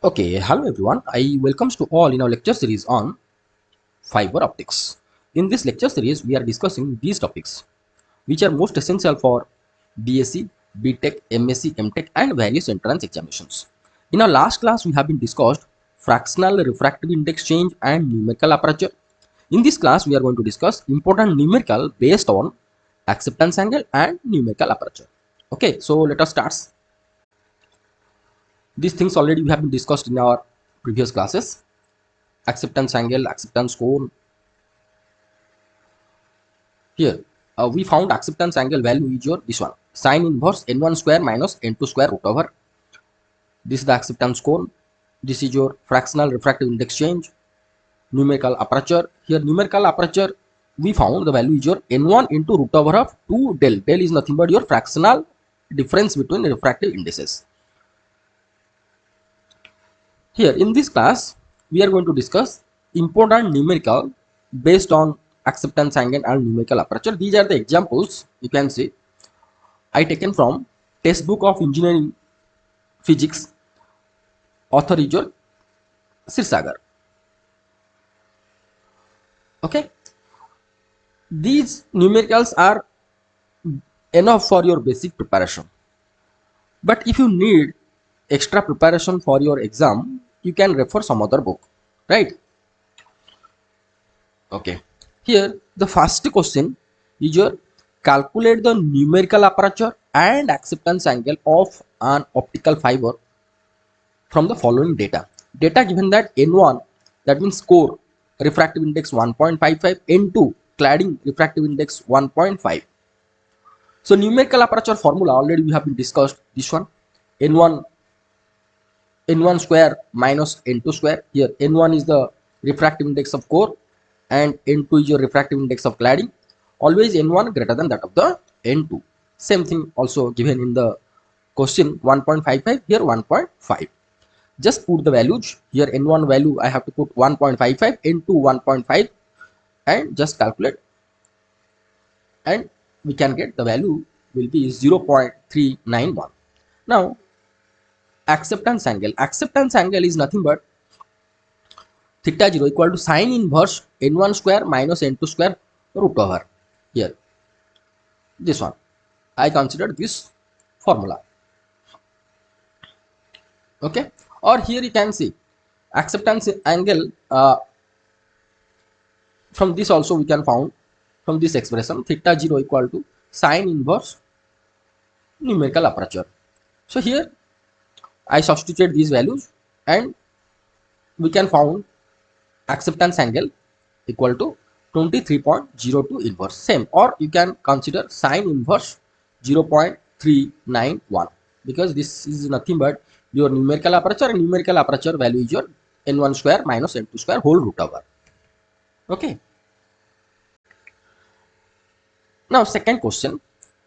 Okay, hello everyone. I welcomes to all in our lecture series on fiber optics. In this lecture series, we are discussing these topics, which are most essential for BSc, BTech, MSc, MTech, and various entrance examinations. In our last class, we have been discussed fractional refractive index change and numerical aperture. In this class, we are going to discuss important numerical based on acceptance angle and numerical aperture. Okay, so let us start. These things already we have been discussed in our previous classes. Acceptance angle, acceptance cone. Here, we found acceptance angle value is your this one, sine inverse n1 square minus n2 square root over. This is the acceptance cone. This is your fractional refractive index change. Numerical aperture. Here, numerical aperture, we found the value is your n1 into root over of 2 del. Del is nothing but your fractional difference between refractive indices. Here in this class, we are going to discuss important numerical based on acceptance angle and numerical aperture. These are the examples you can see I taken from textbook of engineering physics. Author is your Sirsagar. Okay, these numericals are enough for your basic preparation. But if you need extra preparation for your exam, you can refer some other book, right? Okay. Here, the first question is your calculate the numerical aperture and acceptance angle of an optical fiber from the following data. Data given that N1, that means core refractive index 1.55, N2 cladding refractive index 1.5. So numerical aperture formula already we have been discussed this one. N1 square minus N2 square. Here N1 is the refractive index of core and N2 is your refractive index of cladding. Always N1 greater than that of the N2. Same thing also given in the question 1.55, here 1.5. Just put the values. Here N1 value I have to put 1.55, N2 1.5 and just calculate, and we can get the value will be 0.391. Now acceptance angle is nothing but theta 0 equal to sine inverse n1 square minus n2 square root over. Here this one I considered this formula. Okay, or here you can see acceptance angle, from this also we can found from this expression theta 0 equal to sine inverse numerical aperture. So here I substitute these values and we can found acceptance angle equal to 23.02 inverse, same, or you can consider sine inverse 0.391 because this is nothing but your numerical aperture, and numerical aperture value is your n1 square minus n2 square whole root over. Okay, now second question,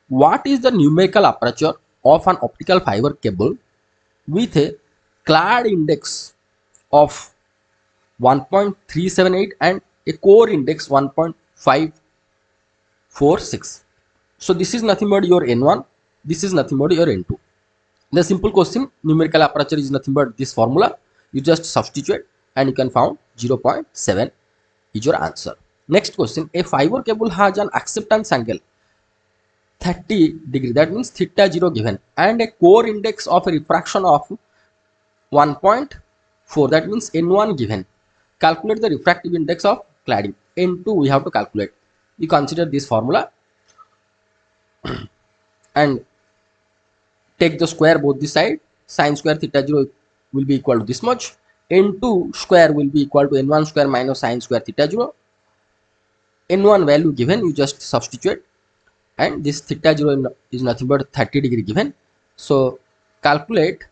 what is the numerical aperture of an optical fiber cable with a clad index of 1.378 and a core index 1.546. So this is nothing but your N1, this is nothing but your N2. The simple question, numerical aperture is nothing but this formula. You just substitute and you can found 0.7 is your answer. Next question, a fiber cable has an acceptance angle 30 degree, that means theta 0 given, and a core index of a refraction of 1.4, that means N1 given. Calculate the refractive index of cladding. N2 we have to calculate. We consider this formula and take the square both the side. Sine square theta 0 will be equal to this much. N2 square will be equal to N1 square minus sine square theta 0. N1 value given, you just substitute, and this theta 0 is nothing but 30 degree given. So calculate,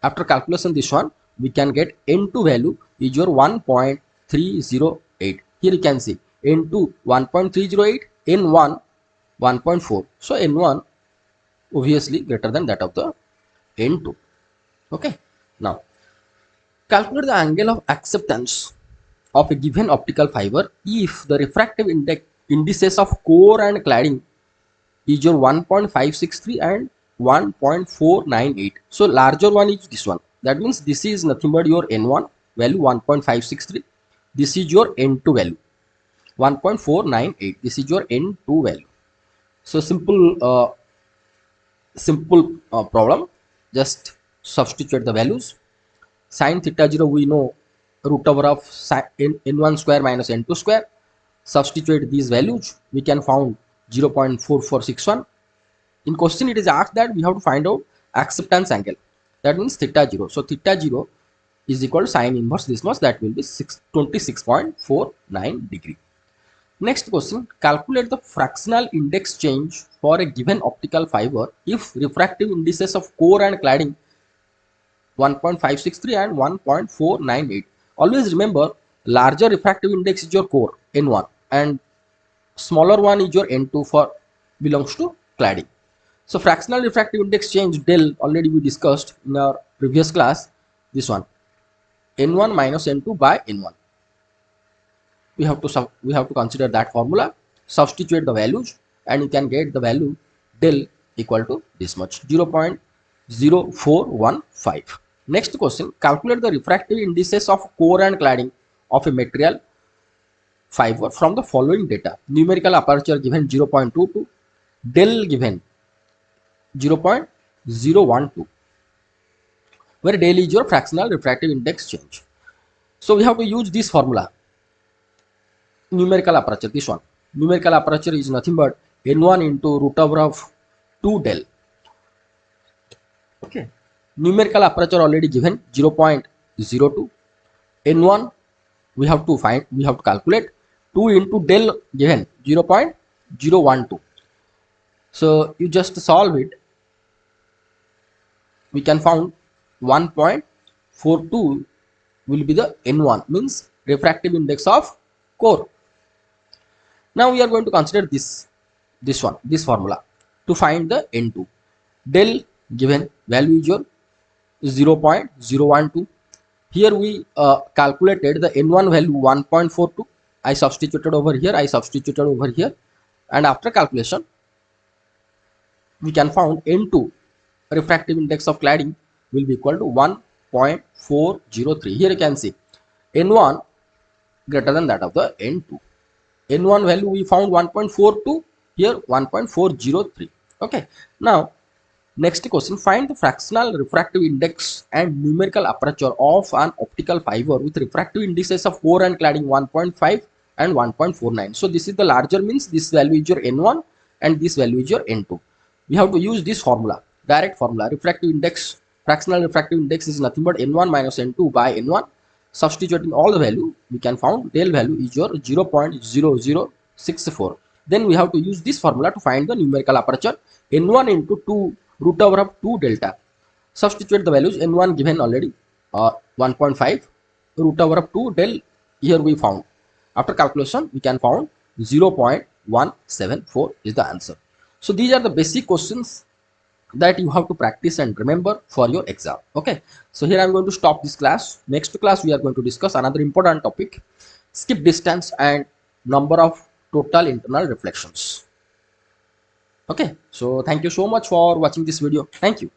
after calculation this one, we can get N2 value is your 1.308. Here you can see N2 1.308, N1 1.4. So N1 obviously greater than that of the N2. Okay, now calculate the angle of acceptance of a given optical fiber if the refractive indices of core and cladding is your 1.563 and 1.498. So larger one is this one, That means this is nothing but your n1 value 1.563. This is your n2 value 1.498. This is your n2 value. So simple problem. Just substitute the values. Sin theta 0 we know root over of n1 square minus n2 square. Substitute these values, we can found 0.4461. In question it is asked that we have to find out acceptance angle. That means theta 0. So theta 0 is equal to sine inverse this much, that will be 26.49 degree. Next question, calculate the fractional index change for a given optical fiber if refractive indices of core and cladding 1.563 and 1.498. Always remember, larger refractive index is your core N1 and smaller one is your N2 for belongs to cladding. So fractional refractive index change del already we discussed in our previous class. This one N1 minus N2 by N1. We have to consider that formula, substitute the values, and you can get the value del equal to this much, 0.0415. Next question, calculate the refractive indices of core and cladding of a material fiber from the following data. Numerical aperture given 0.22, del given 0.012, where del is your fractional refractive index change. So we have to use this formula. Numerical aperture, this one. Numerical aperture is nothing but n1 into root over of 2 del. Okay. Numerical aperture already given 0.02. N1 we have to calculate. 2 into del given 0.012. So you just solve it. We can found 1.42 will be the N1, means refractive index of core. Now we are going to consider this formula to find the N2. Del given value is your 0.012. Here we calculated the N1 value 1.42. I substituted over here, and after calculation we can found N2 refractive index of cladding will be equal to 1.403. Here you can see N1 greater than that of the N2. N1 value we found 1.42, here 1.403. Okay. Now next question, find the fractional refractive index and numerical aperture of an optical fiber with refractive indices of core and cladding 1.5 and 1.49. So this is the larger, means this value is your N1 and this value is your N2. We have to use this formula, direct formula. Refractive index, fractional refractive index is nothing but N1 minus N2 by N1. Substituting all the value, we can found del value is your 0.0064. Then we have to use this formula to find the numerical aperture, N1 into 2 root over of 2 delta. Substitute the values, N1 given already 1.5, root over of 2 del, here we found. After calculation we can found 0.174 is the answer. So these are the basic questions that you have to practice and remember for your exam. Okay, so here I'm going to stop this class. Next class we are going to discuss another important topic, skip distance and number of total internal reflections. Okay, so thank you so much for watching this video. Thank you.